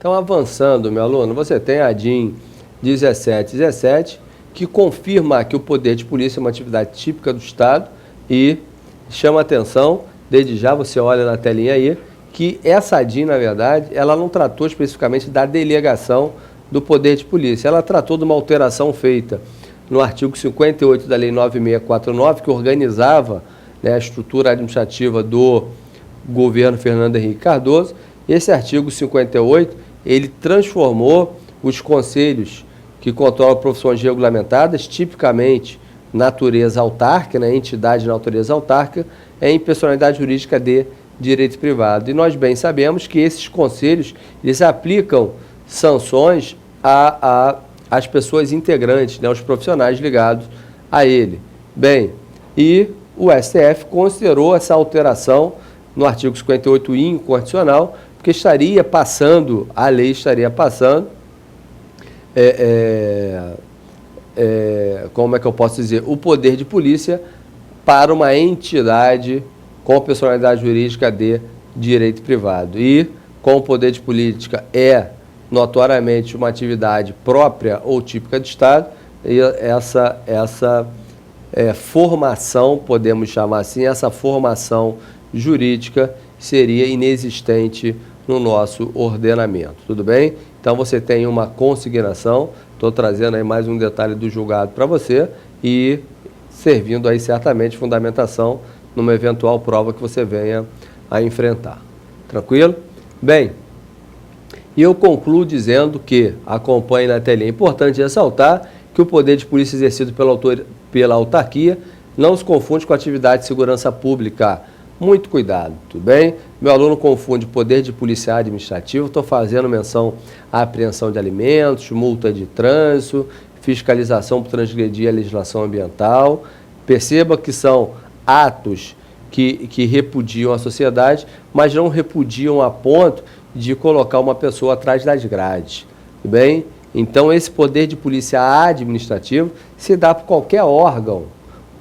Então, avançando, meu aluno, você tem a DIN 1717, que confirma que o poder de polícia é uma atividade típica do Estado e chama atenção, desde já você olha na telinha aí, que essa DIN, na verdade, ela não tratou especificamente da delegação do poder de polícia, ela tratou de uma alteração feita no artigo 58 da Lei 9649, que organizava, né, a estrutura administrativa do governo Fernando Henrique Cardoso. Esse artigo 58, ele transformou os conselhos que controlam profissões regulamentadas, tipicamente natureza autárquica, né, entidade de natureza autárquica, em personalidade jurídica de direito privado. E nós bem sabemos que esses conselhos, eles aplicam sanções às pessoas integrantes, né, os profissionais ligados a ele. Bem, e o STF considerou essa alteração no artigo 58 inconstitucional, porque estaria passando, a lei estaria passando, como é que eu posso dizer, o poder de polícia para uma entidade com personalidade jurídica de direito privado. E, como o poder de política é notoriamente uma atividade própria ou típica de Estado, e essa formação, podemos chamar assim, essa formação jurídica seria inexistente no nosso ordenamento, tudo bem? Então você tem uma consignação, estou trazendo aí mais um detalhe do julgado para você e servindo aí certamente fundamentação numa eventual prova que você venha a enfrentar. Tranquilo? Bem, e eu concluo dizendo que, acompanhe na telinha, é importante ressaltar que o poder de polícia exercido pela autarquia não se confunde com a atividade de segurança pública. Muito cuidado, tudo bem? Meu aluno confunde poder de polícia administrativo, estou fazendo menção à apreensão de alimentos, multa de trânsito, fiscalização por transgredir a legislação ambiental. Perceba que são atos que repudiam a sociedade, mas não repudiam a ponto de colocar uma pessoa atrás das grades, tudo bem? Então, esse poder de polícia administrativo se dá por qualquer órgão,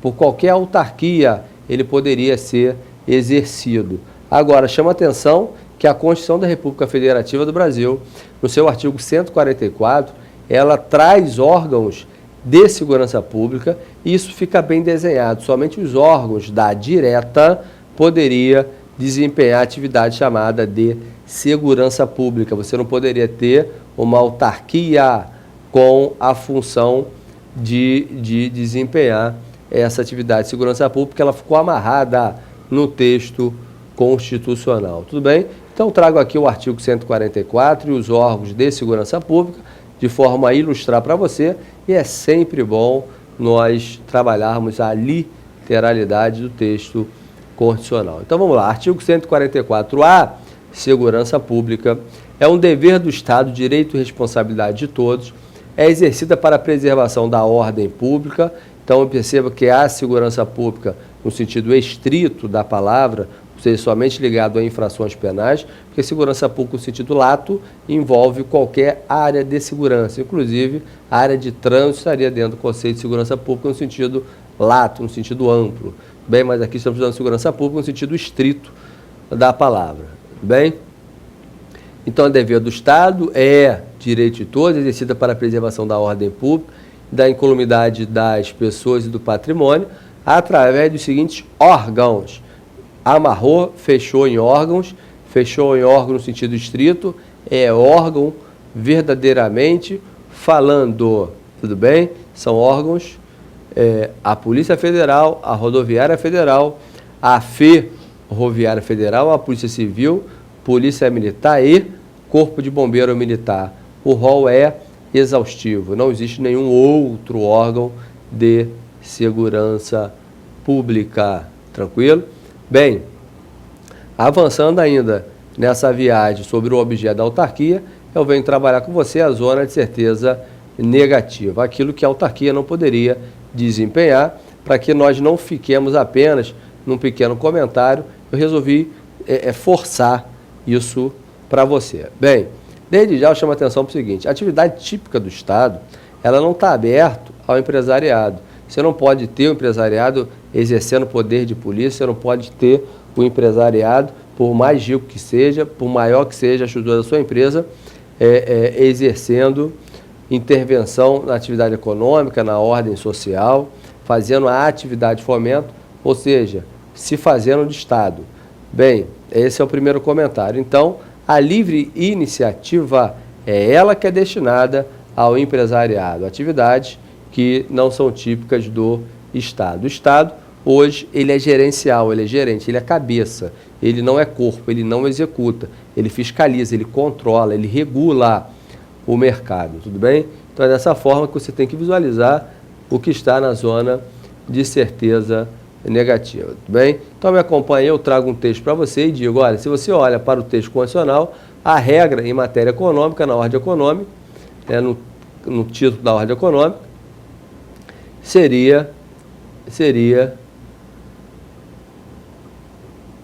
por qualquer autarquia, ele poderia ser exercido. Agora, chama atenção que a Constituição da República Federativa do Brasil, no seu artigo 144, ela traz órgãos de segurança pública e isso fica bem desenhado. Somente os órgãos da direta poderia desempenhar atividade chamada de segurança pública. Você não poderia ter uma autarquia com a função de desempenhar essa atividade de segurança pública, ela ficou amarrada no texto constitucional. Tudo bem? Então, trago aqui o artigo 144 e os órgãos de segurança pública, de forma a ilustrar para você, e é sempre bom nós trabalharmos a literalidade do texto constitucional. Então, vamos lá. Artigo 144A, segurança pública, é um dever do Estado, direito e responsabilidade de todos, é exercida para a preservação da ordem pública. Então, perceba que a segurança pública, no sentido estrito da palavra, ou seja, somente ligado a infrações penais, porque segurança pública, no sentido lato, envolve qualquer área de segurança, inclusive a área de trânsito estaria dentro do conceito de segurança pública no sentido lato, no sentido amplo. Bem, mas aqui estamos falando de segurança pública no sentido estrito da palavra. Bem? Então, o dever do Estado é direito de todos, exercida para a preservação da ordem pública, da incolumidade das pessoas e do patrimônio, através dos seguintes órgãos. Amarrou, fechou em órgãos no sentido estrito, é órgão verdadeiramente falando, tudo bem? São órgãos, a Polícia Federal, a Rodoviária Federal, a Ferroviária Federal, a Polícia Civil, Polícia Militar e Corpo de Bombeiro Militar. O rol é exaustivo, não existe nenhum outro órgão de segurança pública, tranquilo? Bem, avançando ainda nessa viagem sobre o objeto da autarquia, eu venho trabalhar com você a zona de certeza negativa, aquilo que a autarquia não poderia desempenhar. Para que nós não fiquemos apenas num pequeno comentário, eu resolvi forçar isso para você. Bem, desde já eu chamo a atenção para o seguinte: a atividade típica do Estado, ela não está aberta ao empresariado. Você não pode ter o empresariado exercendo poder de polícia, você não pode ter o empresariado, por mais rico que seja, por maior que seja a estrutura da sua empresa, exercendo intervenção na atividade econômica, na ordem social, fazendo a atividade de fomento, ou seja, se fazendo de Estado. Bem, esse é o primeiro comentário. Então, a livre iniciativa é ela que é destinada ao empresariado, atividades que não são típicas do Estado. O Estado, hoje, ele é gerencial, ele é gerente, ele é cabeça, ele não é corpo, ele não executa, ele fiscaliza, ele controla, ele regula o mercado, tudo bem? Então é dessa forma que você tem que visualizar o que está na zona de certeza negativa, tudo bem? Então me acompanhe, eu trago um texto para você e digo, olha, se você olha para o texto condicional, a regra em matéria econômica, na ordem econômica, no título da ordem econômica, seria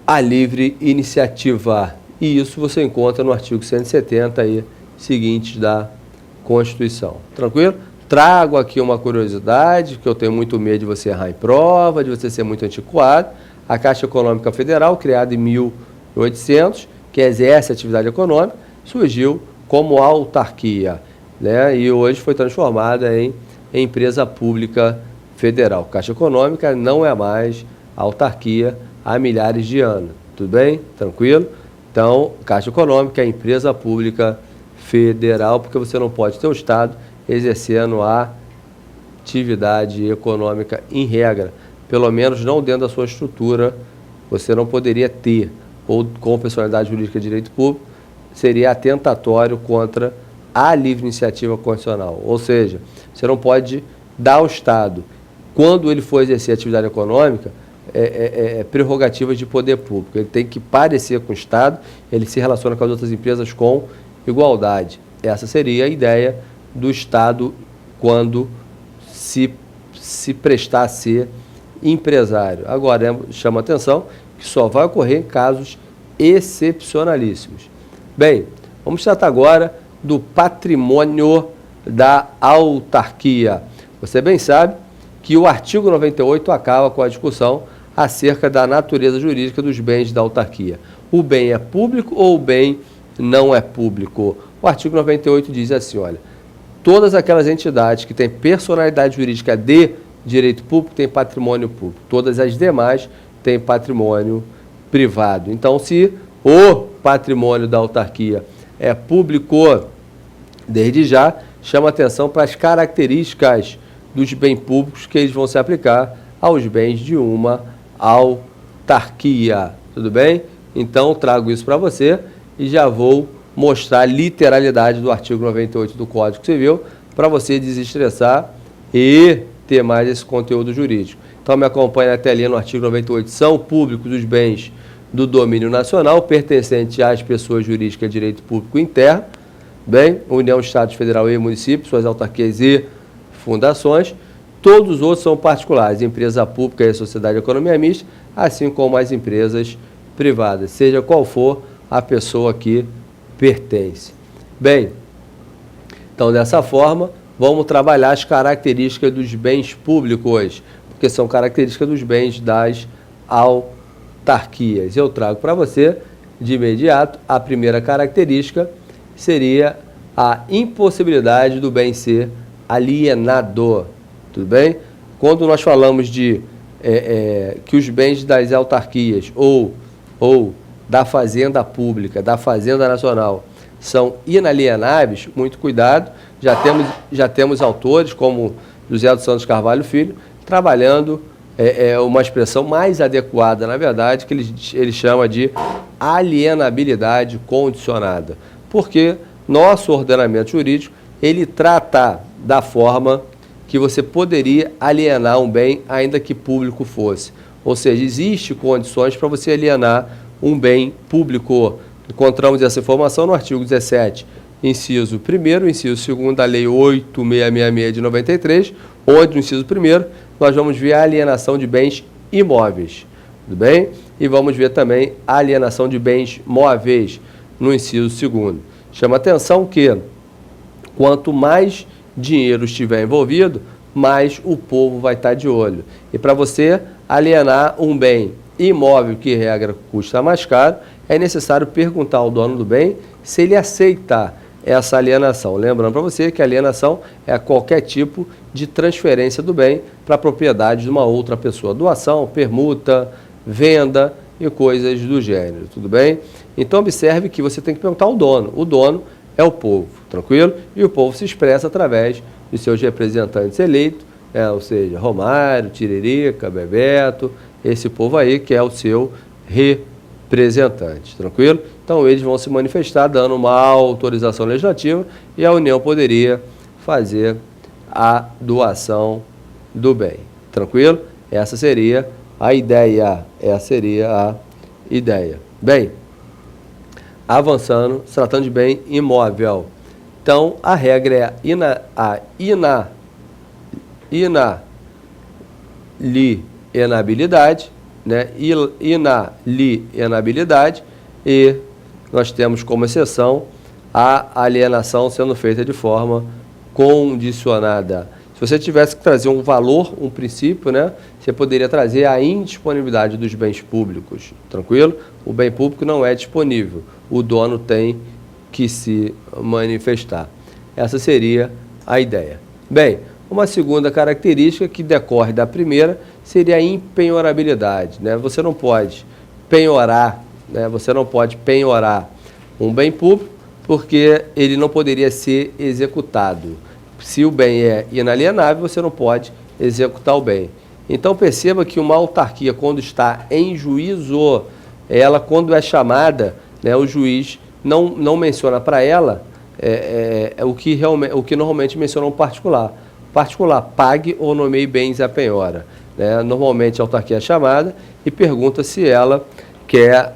a livre iniciativa. E isso você encontra no artigo 170 aí, seguintes da Constituição. Tranquilo? Trago aqui uma curiosidade, que eu tenho muito medo de você errar em prova, de você ser muito antiquado. A Caixa Econômica Federal, criada em 1800, que exerce atividade econômica, surgiu como autarquia, né? E hoje foi transformada em empresa pública federal. Caixa Econômica não é mais autarquia há milhares de anos. Tudo bem? Tranquilo? Então, Caixa Econômica é empresa pública federal, porque você não pode ter o Estado exercendo a atividade econômica em regra, pelo menos não dentro da sua estrutura, você não poderia ter, ou com personalidade jurídica de direito público, seria atentatório contra a livre iniciativa constitucional. Ou seja, você não pode dar ao Estado, quando ele for exercer atividade econômica, prerrogativas de poder público. Ele tem que parecer com o Estado, ele se relaciona com as outras empresas com igualdade. Essa seria a ideia do Estado quando se prestar a ser empresário. Agora, chama atenção que só vai ocorrer em casos excepcionalíssimos. Bem, vamos tratar agora do patrimônio da autarquia. Você bem sabe que o artigo 98 acaba com a discussão acerca da natureza jurídica dos bens da autarquia. O bem é público ou o bem não é público? O artigo 98 diz assim, olha, todas aquelas entidades que têm personalidade jurídica de direito público têm patrimônio público. Todas as demais têm patrimônio privado. Então, se o patrimônio da autarquia é público, desde já, chama atenção para as características dos bens públicos que eles vão se aplicar aos bens de uma autarquia. Tudo bem? Então, trago isso para você e já vou mostrar a literalidade do artigo 98 do Código Civil para você desestressar e ter mais esse conteúdo jurídico. Então, me acompanhe na telinha no artigo 98. São públicos os bens do domínio nacional pertencentes às pessoas jurídicas de direito público interno, bem, União, Estados Federal e municípios, suas autarquias e fundações. Todos os outros são particulares, empresa pública e sociedade de economia mista, assim como as empresas privadas, seja qual for a pessoa que pertence. Bem, então dessa forma, vamos trabalhar as características dos bens públicos, porque são características dos bens das autarquias. Eu trago para você, de imediato, a primeira característica seria a impossibilidade do bem ser alienado. Tudo bem? Quando nós falamos de que os bens das autarquias ou da fazenda pública, da fazenda nacional, são inalienáveis, muito cuidado, já temos autores como José dos Santos Carvalho Filho, trabalhando uma expressão mais adequada, na verdade, que ele chama de alienabilidade condicionada, porque nosso ordenamento jurídico, ele trata da forma que você poderia alienar um bem, ainda que público fosse. Ou seja, existem condições para você alienar um bem público. Encontramos essa informação no artigo 17, inciso 1º, inciso 2º da Lei 8.666 de 93, onde no inciso 1º nós vamos ver a alienação de bens imóveis. Tudo bem? E vamos ver também a alienação de bens móveis no inciso 2º. Chama atenção que quanto mais dinheiro estiver envolvido, mais o povo vai estar de olho. E para você alienar um bem imóvel que, em regra, custa mais caro, é necessário perguntar ao dono do bem se ele aceita essa alienação. Lembrando para você que a alienação é qualquer tipo de transferência do bem para a propriedade de uma outra pessoa. Doação, permuta, venda e coisas do gênero, tudo bem? Então observe que você tem que perguntar ao dono. O dono é o povo, tranquilo? E o povo se expressa através de seus representantes eleitos, ou seja, Romário, Tiririca, Bebeto, esse povo aí que é o seu representante, tranquilo? Então eles vão se manifestar dando uma autorização legislativa e a União poderia fazer a doação do bem, tranquilo? Essa seria a ideia, Bem, avançando, se tratando de bem imóvel. Então, a regra é a inalienabilidade, né? Inalienabilidade, e nós temos como exceção a alienação sendo feita de forma condicionada. Se você tivesse que trazer um valor, um princípio, né, você poderia trazer a indisponibilidade dos bens públicos, tranquilo? O bem público não é disponível, o dono tem que se manifestar. Essa seria a ideia. Bem, uma segunda característica que decorre da primeira seria a impenhorabilidade, né? Você não pode penhorar, né? Você não pode penhorar um bem público porque ele não poderia ser executado. Se o bem é inalienável, você não pode executar o bem. Então perceba que uma autarquia, quando está em juízo, ela, quando é chamada, né, o juiz não menciona para ela o que normalmente menciona um particular. Particular, pague ou nomeie bens à penhora. Né? Normalmente a autarquia é chamada e pergunta se ela quer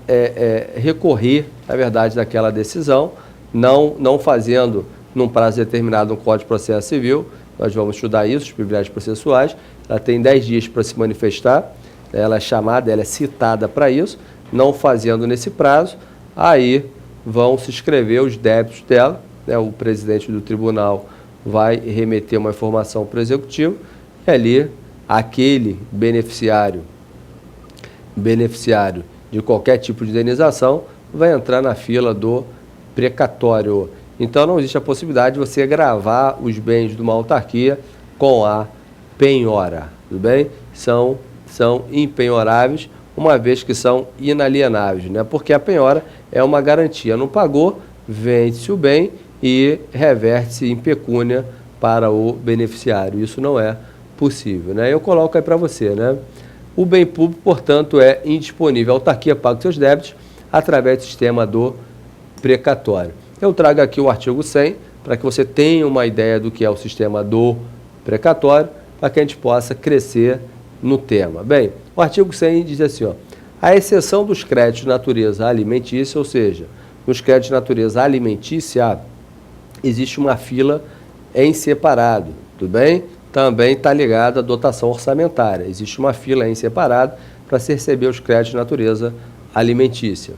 recorrer, na verdade, daquela decisão, não fazendo num prazo determinado no Código de Processo Civil. Nós vamos estudar isso, os privilégios processuais. Ela tem 10 dias para se manifestar, ela é chamada, ela é citada para isso, não fazendo nesse prazo, aí vão se inscrever os débitos dela, né? O presidente do tribunal vai remeter uma informação para o executivo, e ali aquele beneficiário de qualquer tipo de indenização vai entrar na fila do precatório. Então não existe a possibilidade de você gravar os bens de uma autarquia com a penhora, tudo bem? São impenhoráveis, uma vez que são inalienáveis, né? Porque a penhora é uma garantia. Não pagou, vende-se o bem e reverte-se em pecúnia para o beneficiário. Isso não é possível, né? Eu coloco aí para você, né? O bem público, portanto, é indisponível. A autarquia paga os seus débitos através do sistema do precatório. Eu trago aqui o artigo 100 para que você tenha uma ideia do que é o sistema do precatório, para que a gente possa crescer no tema. Bem, o artigo 100 diz assim, ó, a exceção dos créditos de natureza alimentícia, ou seja, nos créditos de natureza alimentícia, existe uma fila em separado, tudo bem? Também está ligada à dotação orçamentária. Existe uma fila em separado para se receber os créditos de natureza alimentícia.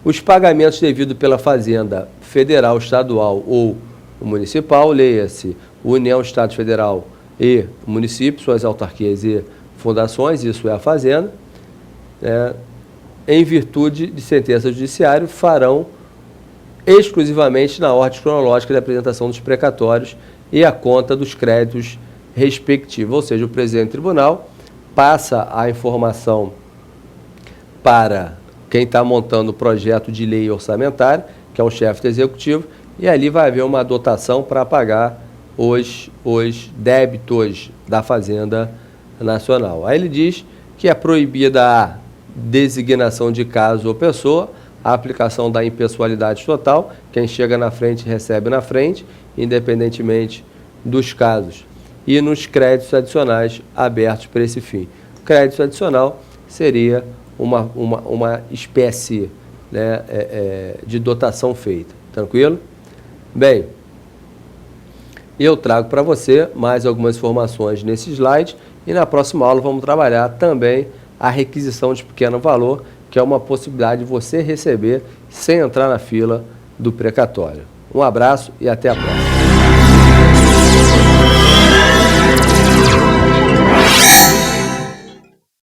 Os pagamentos devidos pela Fazenda Federal, Estadual ou Municipal, leia-se União, Estado Federal e Município, suas autarquias e fundações, isso é a Fazenda, em virtude de sentença judiciária, farão exclusivamente na ordem cronológica de apresentação dos precatórios e a conta dos créditos respectivos. Ou seja, o presidente do tribunal passa a informação para quem está montando o projeto de lei orçamentária, que é o chefe do executivo, e ali vai haver uma dotação para pagar os débitos da Fazenda Nacional. Aí ele diz que é proibida a designação de caso ou pessoa, a aplicação da impessoalidade total, quem chega na frente recebe na frente, independentemente dos casos, e nos créditos adicionais abertos para esse fim. O crédito adicional seria uma espécie, né, de dotação feita. Tranquilo? Bem, eu trago para você mais algumas informações nesse slide e na próxima aula vamos trabalhar também a requisição de pequeno valor, que é uma possibilidade de você receber sem entrar na fila do precatório. Um abraço e até a próxima.